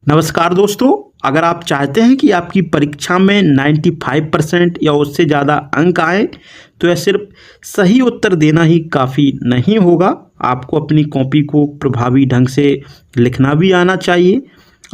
नमस्कार दोस्तों, अगर आप चाहते हैं कि आपकी परीक्षा में 95% या उससे ज़्यादा अंक आए तो यह सिर्फ सही उत्तर देना ही काफ़ी नहीं होगा। आपको अपनी कॉपी को प्रभावी ढंग से लिखना भी आना चाहिए।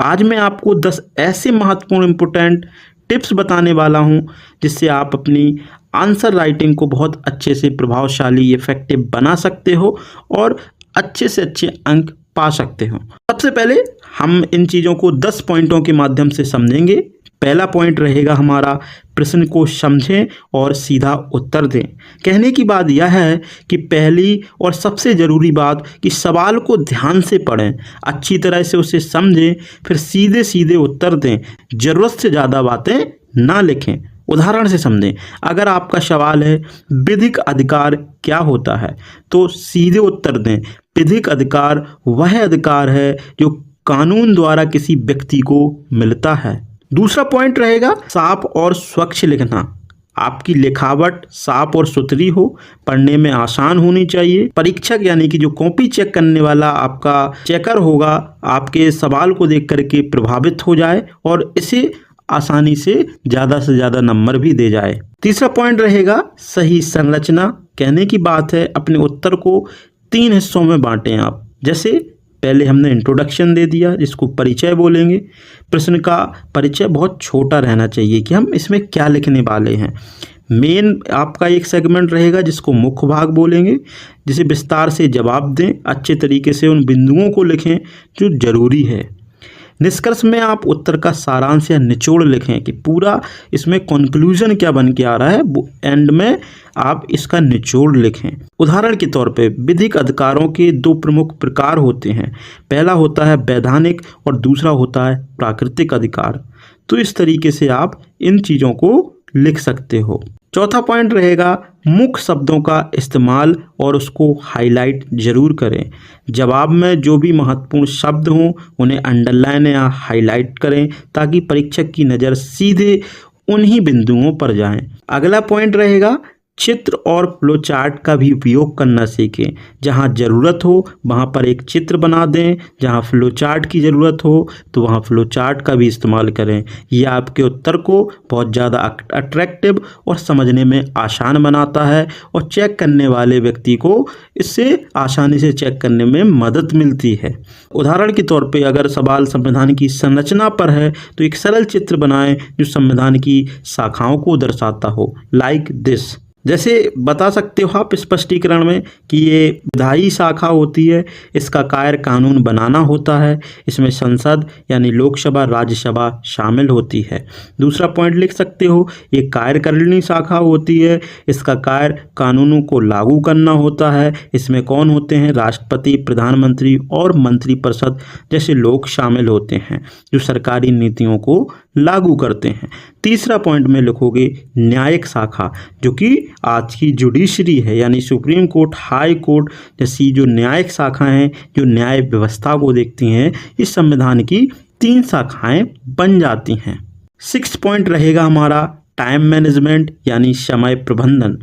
आज मैं आपको 10 ऐसे महत्वपूर्ण इम्पोर्टेंट टिप्स बताने वाला हूं जिससे आप अपनी आंसर राइटिंग को बहुत अच्छे से प्रभावशाली इफेक्टिव बना सकते हो और अच्छे से अच्छे अंक पा सकते हो। सबसे पहले हम इन चीज़ों को 10 पॉइंटों के माध्यम से समझेंगे। पहला पॉइंट रहेगा हमारा, प्रश्न को समझें और सीधा उत्तर दें। कहने की बात यह है कि पहली और सबसे ज़रूरी बात कि सवाल को ध्यान से पढ़ें, अच्छी तरह से उसे समझें, फिर सीधे सीधे उत्तर दें। ज़रूरत से ज़्यादा बातें ना लिखें। उदाहरण से समझें, अगर आपका सवाल है विधिक अधिकार क्या होता है तो सीधे उत्तर दें। विधिक अधिकार वह अधिकार है जो कानून द्वारा किसी व्यक्ति को मिलता है। दूसरा पॉइंट रहेगा, साफ और स्वच्छ लिखना। आपकी लिखावट साफ और सुथरी हो, पढ़ने में आसान होनी चाहिए। परीक्षक यानी कि जो कॉपी चेक करने वाला आपका चेकर होगा, आपके सवाल को देख करके प्रभावित हो जाए और इसे आसानी से ज़्यादा नंबर भी दे जाए। तीसरा पॉइंट रहेगा, सही संरचना। कहने की बात है अपने उत्तर को 3 हिस्सों में बांटें आप। जैसे पहले हमने इंट्रोडक्शन दे दिया जिसको परिचय बोलेंगे। प्रश्न का परिचय बहुत छोटा रहना चाहिए कि हम इसमें क्या लिखने वाले हैं। मेन आपका एक सेगमेंट रहेगा जिसको मुख्य भाग बोलेंगे, जिसे विस्तार से जवाब दें। अच्छे तरीके से उन बिंदुओं को लिखें जो ज़रूरी है। निष्कर्ष में आप उत्तर का सारांश या निचोड़ लिखें कि पूरा इसमें कंक्लूजन क्या बन के आ रहा है। एंड में आप इसका निचोड़ लिखें। उदाहरण के तौर पे विधिक अधिकारों के 2 प्रमुख प्रकार होते हैं। पहला होता है वैधानिक और दूसरा होता है प्राकृतिक अधिकार। तो इस तरीके से आप इन चीज़ों को लिख सकते हो। चौथा पॉइंट रहेगा, मुख्य शब्दों का इस्तेमाल और उसको हाईलाइट जरूर करें। जवाब में जो भी महत्वपूर्ण शब्द हों उन्हें अंडरलाइन या हाईलाइट करें ताकि परीक्षक की नज़र सीधे उन्हीं बिंदुओं पर जाए। अगला पॉइंट रहेगा, चित्र और फ्लो चार्ट का भी उपयोग करना सीखें। जहां ज़रूरत हो वहां पर एक चित्र बना दें, जहां फ्लो चार्ट की ज़रूरत हो तो वहां फ्लो चार्ट का भी इस्तेमाल करें। यह आपके उत्तर को बहुत ज़्यादा अट्रैक्टिव और समझने में आसान बनाता है और चेक करने वाले व्यक्ति को इससे आसानी से चेक करने में मदद मिलती है। उदाहरण के तौर पर अगर सवाल संविधान की संरचना पर है तो एक सरल चित्र बनाएं जो संविधान की शाखाओं को दर्शाता हो, लाइक दिस। जैसे बता सकते हो आप स्पष्टीकरण में कि ये विधायी शाखा होती है, इसका कार्य कानून बनाना होता है, इसमें संसद यानी लोकसभा राज्यसभा शामिल होती है। दूसरा पॉइंट लिख सकते हो, ये कार्यकारिणी शाखा होती है, इसका कार्य कानूनों को लागू करना होता है। इसमें कौन होते हैं, राष्ट्रपति, प्रधानमंत्री और मंत्रिपरिषद जैसे लोग शामिल होते हैं जो सरकारी नीतियों को लागू करते हैं। तीसरा पॉइंट में लिखोगे न्यायिक शाखा, जो कि आज की जुडिशरी है यानी सुप्रीम कोर्ट, हाई कोर्ट जैसी जो न्यायिक शाखाएं हैं जो न्याय व्यवस्था को देखती हैं, इस संविधान की 3 शाखाएं बन जाती हैं। 6 पॉइंट रहेगा हमारा टाइम मैनेजमेंट यानी समय प्रबंधन।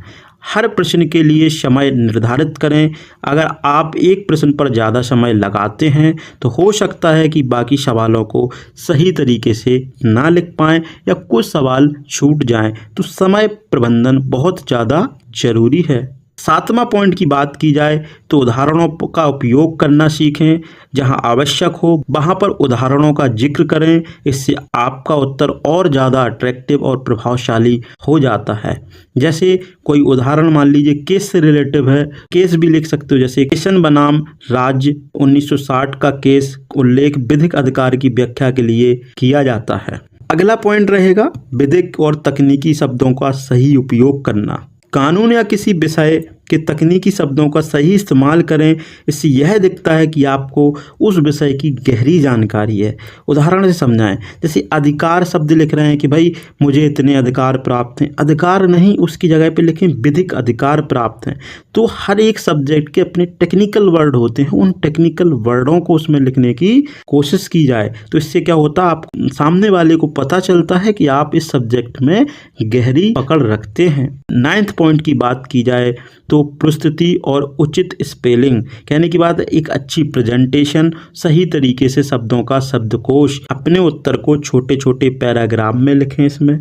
हर प्रश्न के लिए समय निर्धारित करें। अगर आप एक प्रश्न पर ज़्यादा समय लगाते हैं तो हो सकता है कि बाकी सवालों को सही तरीके से ना लिख पाएँ या कुछ सवाल छूट जाएं। तो समय प्रबंधन बहुत ज़्यादा ज़रूरी है। 7वां पॉइंट की बात की जाए तो उदाहरणों का उपयोग करना सीखें। जहां आवश्यक हो वहां पर उदाहरणों का जिक्र करें। इससे आपका उत्तर और ज़्यादा अट्रैक्टिव और प्रभावशाली हो जाता है। जैसे कोई उदाहरण मान लीजिए केस से रिलेटिव है, केस भी लिख सकते हो। जैसे किशन बनाम राज्य 1960 का केस उल्लेख विधिक अधिकार की व्याख्या के लिए किया जाता है। अगला पॉइंट रहेगा विधिक और तकनीकी शब्दों का सही उपयोग करना। कानून या किसी विषय के तकनीकी शब्दों का सही इस्तेमाल करें। इससे यह दिखता है कि आपको उस विषय की गहरी जानकारी है। उदाहरण से समझाएं, जैसे अधिकार शब्द लिख रहे हैं कि भाई मुझे इतने अधिकार प्राप्त हैं, अधिकार नहीं, उसकी जगह पे लिखें विधिक अधिकार प्राप्त हैं। तो हर एक सब्जेक्ट के अपने टेक्निकल वर्ड होते हैं, उन टेक्निकल वर्डों को उसमें लिखने की कोशिश की जाए। तो इससे क्या होता है, आप सामने वाले को पता चलता है कि आप इस सब्जेक्ट में गहरी पकड़ रखते हैं। 9th पॉइंट की बात की जाए तो तो प्रस्तुति और उचित स्पेलिंग, कहने की बात है एक अच्छी प्रेजेंटेशन, सही तरीके से शब्दों का शब्दकोश। अपने उत्तर को छोटे छोटे पैराग्राफ में लिखें। इसमें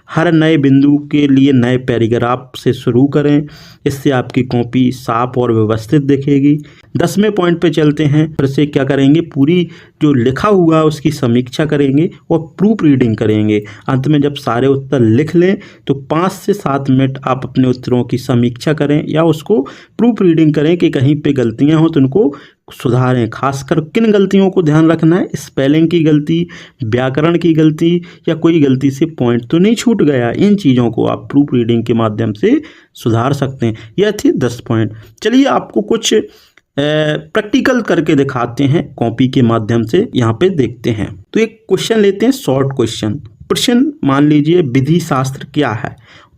हर नए बिंदु के लिए नए पैराग्राफ से शुरू करें, इससे आपकी कॉपी साफ और व्यवस्थित दिखेगी। 10वें पॉइंट पे चलते हैं। फिर से क्या करेंगे, पूरी जो लिखा हुआ है उसकी समीक्षा करेंगे और प्रूफ रीडिंग करेंगे। अंत में जब सारे उत्तर लिख लें तो 5 से 7 मिनट आप अपने उत्तरों की समीक्षा करें या उसको प्रूफ रीडिंग करें कि कहीं पे गलतियां हो तो उनको सुधारें। खासकर किन गलतियों को ध्यान रखना है, स्पेलिंग की गलती, व्याकरण की गलती या कोई गलती से पॉइंट तो नहीं छूट गया। इन चीज़ों को आप प्रूफ रीडिंग के माध्यम से सुधार सकते हैं। यह थे 10 पॉइंट। चलिए आपको कुछ प्रैक्टिकल करके दिखाते हैं कॉपी के माध्यम से। यहाँ पे देखते हैं तो एक क्वेश्चन लेते हैं, शॉर्ट क्वेश्चन। प्रश्न मान लीजिए विधि शास्त्र क्या है,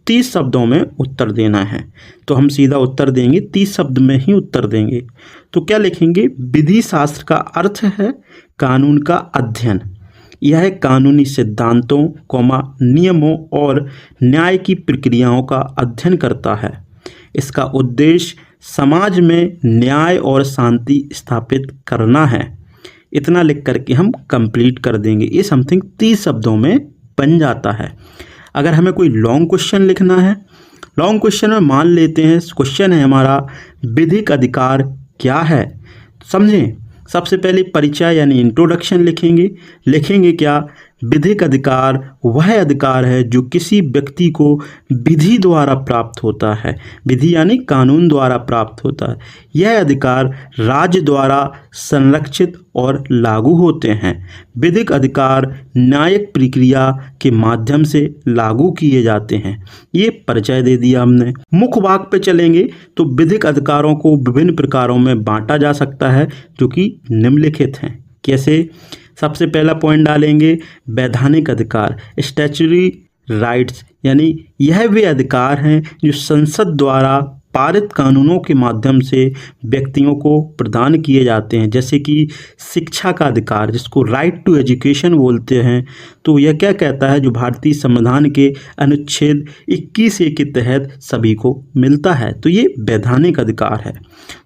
30 शब्दों में उत्तर देना है। तो हम सीधा उत्तर देंगे, 30 शब्द में ही उत्तर देंगे। तो क्या लिखेंगे, विधि शास्त्र का अर्थ है कानून का अध्ययन। यह कानूनी सिद्धांतों, नियमों और न्याय की प्रक्रियाओं का अध्ययन करता है। इसका उद्देश्य समाज में न्याय और शांति स्थापित करना है। इतना लिख करके हम कंप्लीट कर देंगे। ये समथिंग 30 शब्दों में बन जाता है। अगर हमें कोई लॉन्ग क्वेश्चन लिखना है, लॉन्ग क्वेश्चन में मान लेते हैं क्वेश्चन है हमारा विधिक अधिकार क्या है। समझें, सबसे पहले परिचय यानी इंट्रोडक्शन लिखेंगे क्या, विधिक अधिकार वह अधिकार है जो किसी व्यक्ति को विधि द्वारा प्राप्त होता है। विधि यानी कानून द्वारा प्राप्त होता है। यह अधिकार राज्य द्वारा संरक्षित और लागू होते हैं। विधिक अधिकार न्यायिक प्रक्रिया के माध्यम से लागू किए जाते हैं। ये परिचय दे दिया हमने। मुख्य भाग पे चलेंगे तो विधिक अधिकारों को विभिन्न प्रकारों में बांटा जा सकता है जो कि निम्नलिखित हैं। कैसे, सबसे पहला पॉइंट डालेंगे वैधानिक अधिकार, स्टैच्यूटरी राइट्स, यानी यह वे अधिकार हैं जो संसद द्वारा पारित कानूनों के माध्यम से व्यक्तियों को प्रदान किए जाते हैं। जैसे कि शिक्षा का अधिकार, जिसको राइट टू एजुकेशन बोलते हैं। तो यह क्या कहता है, जो भारतीय संविधान के अनुच्छेद 21A के तहत सभी को मिलता है। तो ये वैधानिक अधिकार है।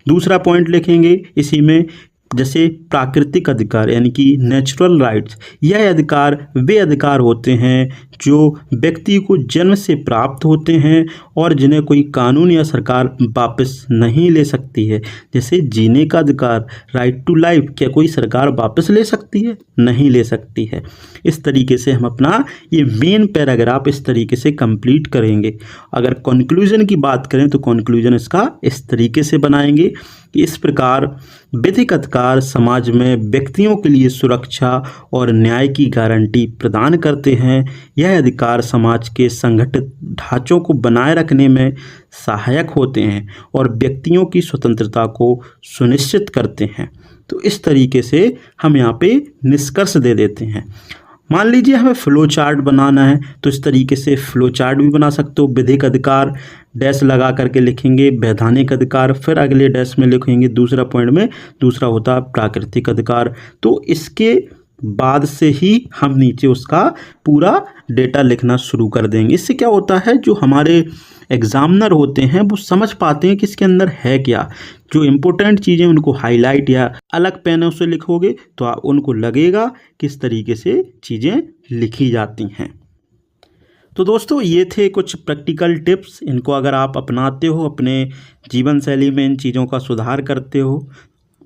दूसरा पॉइंट लिखेंगे इसी में, जैसे प्राकृतिक अधिकार यानी कि नेचुरल राइट्स। यह अधिकार वे अधिकार होते हैं जो व्यक्ति को जन्म से प्राप्त होते हैं और जिन्हें कोई कानून या सरकार वापस नहीं ले सकती है। जैसे जीने का अधिकार, राइट टू लाइफ, क्या कोई सरकार वापस ले सकती है? नहीं ले सकती है। इस तरीके से हम अपना ये मेन पैराग्राफ इस तरीके से कंप्लीट करेंगे। अगर कंक्लूजन की बात करें तो कंक्लूजन इसका इस तरीके से बनाएंगे कि इस प्रकार विधिक अधिकार समाज में व्यक्तियों के लिए सुरक्षा और न्याय की गारंटी प्रदान करते हैं। यह अधिकार समाज के संगठित ढांचों को बनाए रखने में सहायक होते हैं और व्यक्तियों की स्वतंत्रता को सुनिश्चित करते हैं। तो इस तरीके से हम यहाँ पे निष्कर्ष दे देते हैं। मान लीजिए हमें फ्लो चार्ट बनाना है तो इस तरीके से फ्लो चार्ट भी बना सकते हो। विधिक अधिकार डैश लगा करके लिखेंगे वैधानिक अधिकार, फिर अगले डैश में लिखेंगे दूसरा पॉइंट में दूसरा होता प्राकृतिक अधिकार। तो इसके बाद से ही हम नीचे उसका पूरा डेटा लिखना शुरू कर देंगे। इससे क्या होता है, जो हमारे एग्जामिनर होते हैं वो समझ पाते हैं कि इसके अंदर है क्या। जो इम्पोर्टेंट चीज़ें उनको हाईलाइट या अलग पेनों से लिखोगे तो उनको लगेगा किस तरीके से चीज़ें लिखी जाती हैं। तो दोस्तों ये थे कुछ प्रैक्टिकल टिप्स। इनको अगर आप अपनाते हो, अपने जीवन शैली में इन चीज़ों का सुधार करते हो,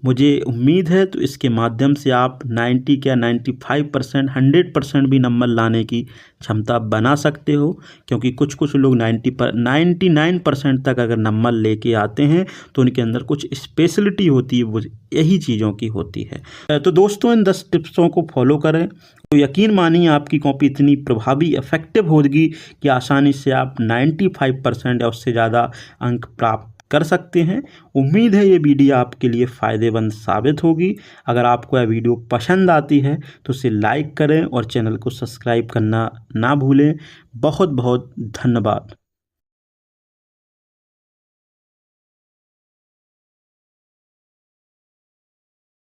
मुझे उम्मीद है तो इसके माध्यम से आप 90 क्या 95%, 100% भी नंबर लाने की क्षमता बना सकते हो। क्योंकि कुछ लोग 99% तक अगर नंबर लेके आते हैं तो उनके अंदर कुछ स्पेशलिटी होती है, वो यही चीज़ों की होती है। तो दोस्तों इन 10 टिप्सों को फॉलो करें तो यकीन मानिए आपकी कॉपी इतनी प्रभावी इफेक्टिव होगी कि आसानी से आप 95% या उससे ज़्यादा अंक प्राप्त कर सकते हैं। उम्मीद है ये वीडियो आपके लिए फ़ायदेमंद साबित होगी। अगर आपको यह वीडियो पसंद आती है तो इसे लाइक करें और चैनल को सब्सक्राइब करना ना भूलें। बहुत बहुत धन्यवाद।